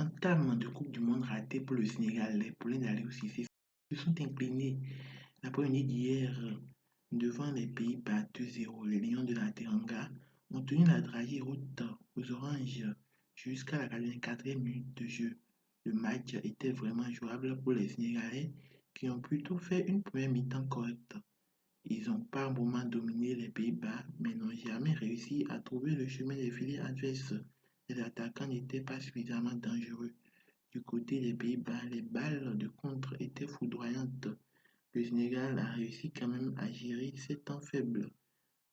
Entame de Coupe du Monde ratée pour le Sénégal. Les poulains d'Aliou Cissé se sont inclinés l'après-midi d'hier devant les Pays-Bas 2-0. Les Lions de la Teranga ont tenu la dragée route aux Oranges jusqu'à la 84e minute de jeu. Le match était vraiment jouable pour les Sénégalais qui ont plutôt fait une première mi-temps correcte. Ils n'ont pas un moment dominé les Pays-Bas, mais n'ont jamais réussi à trouver le chemin des filets adverses. Les attaquants n'étaient pas suffisamment dangereux. Du côté des Pays-Bas, les balles de contre étaient foudroyantes. Le Sénégal a réussi quand même à gérer ces temps faibles.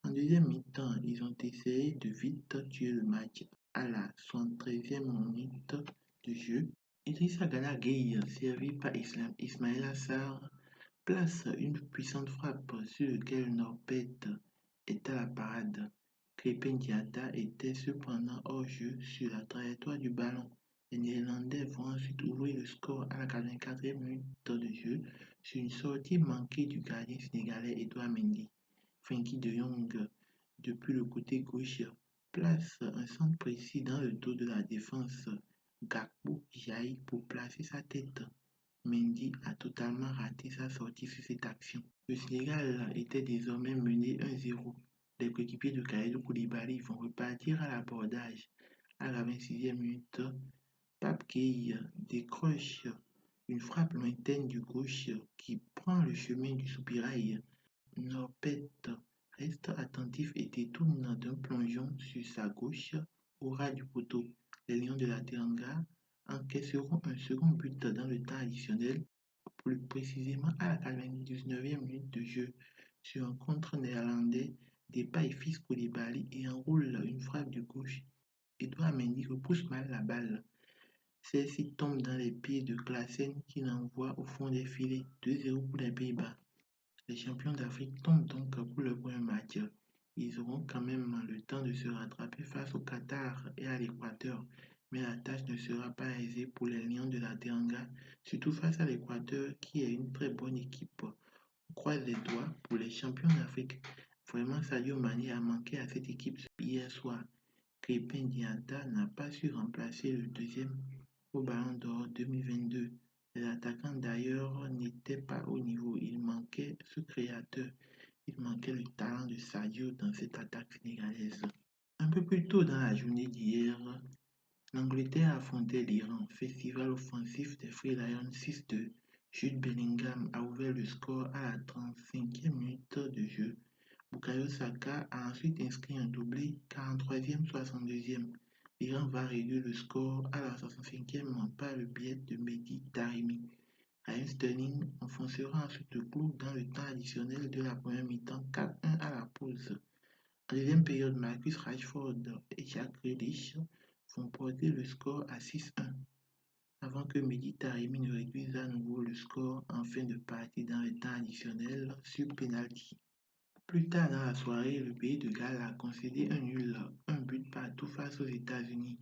En deuxième mi-temps, ils ont essayé de vite tuer le match. À la 73e minute de jeu, Idrissa Gana Gueye, servi par Ismaïla Sarr, place une puissante frappe sur laquelle Norbert est à la parade. Krépin Diatta était cependant hors jeu sur la trajectoire du ballon. Les Néerlandais vont ensuite ouvrir le score à la 84e minute de jeu sur une sortie manquée du gardien sénégalais Edouard Mendy. Frenkie de Jong, depuis le côté gauche, place un centre précis dans le dos de la défense. Gakpo jaillit pour placer sa tête. Mendy a totalement raté sa sortie sur cette action. Le Sénégal était désormais mené 1-0. Les coéquipiers de Kalidou Koulibaly vont repartir à l'abordage. À la 26e minute, Pape Gueye décroche une frappe lointaine du gauche qui prend le chemin du soupirail. Norbert reste attentif et détourne d'un plongeon sur sa gauche au ras du poteau. Les Lions de la Teranga encaisseront un second but dans le temps additionnel, plus précisément à la 99e minute de jeu, sur un contre néerlandais. Depay fixe Koulibaly et enroule une frappe de gauche. Edouard Mendy repousse mal la balle. Celle-ci tombe dans les pieds de Klaassen qui l'envoie au fond des filets. 2-0 pour les Pays-Bas. Les champions d'Afrique tombent donc pour le premier match. Ils auront quand même le temps de se rattraper face au Qatar et à l'Équateur, mais la tâche ne sera pas aisée pour les Lions de la Teranga, surtout face à l'Équateur qui est une très bonne équipe. On croise les doigts pour les champions d'Afrique. Vraiment, Sadio Mané a manqué à cette équipe hier soir. Krépin Diatta n'a pas su remplacer le deuxième au Ballon d'Or 2022. Les attaquants d'ailleurs n'étaient pas au niveau. Il manquait ce créateur. Il manquait le talent de Sadio dans cette attaque sénégalaise. Un peu plus tôt dans la journée d'hier, l'Angleterre affrontait l'Iran. Festival offensif des Free Lions 6-2. Jude Bellingham a ouvert le score à la 35e minute de jeu. Bukayo Saka a ensuite inscrit un doublé 43e 62e. L'Iran va réduire le score à la 65e par le biais de Mehdi Taremi. Raheem Sterling enfoncera ensuite le clou dans le temps additionnel de la première mi-temps 4-1 à la pause. En deuxième période, Marcus Rashford et Jack Grealish vont porter le score à 6-1 avant que Mehdi Taremi ne réduise à nouveau le score en fin de partie dans le temps additionnel sur penalty. Plus tard dans la soirée, le pays de Galles a concédé un nul, un but partout face aux États-Unis.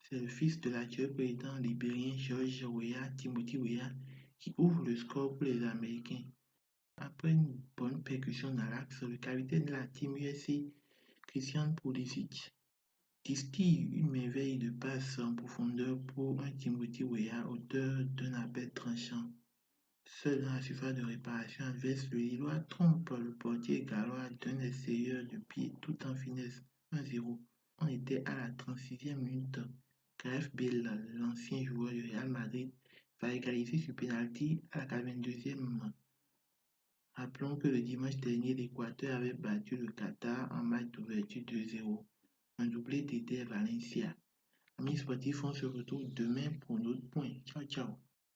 C'est le fils de l'actuel président libérien George Weah, Timothy Weah, qui ouvre le score pour les Américains. Après une bonne percussion dans l'axe, le capitaine de la team USA, Christian Pulisic, distille une merveille de passe en profondeur pour un Timothy Weah, auteur d'un appel tranchant. Seul dans la surface de réparation adverse, le Lillois trompe le portier gallois d'un extérieur de pied tout en finesse. 1-0. On était à la 36e minute. Gareth Bale, l'ancien joueur du Real Madrid, va égaliser sur penalty à la 82e. Rappelons que le dimanche dernier, l'Équateur avait battu le Qatar en match d'ouverture 2-0. Un doublé d'Eder Valencia. Amis sportifs, on se retrouve demain pour un autre point. Ciao, ciao.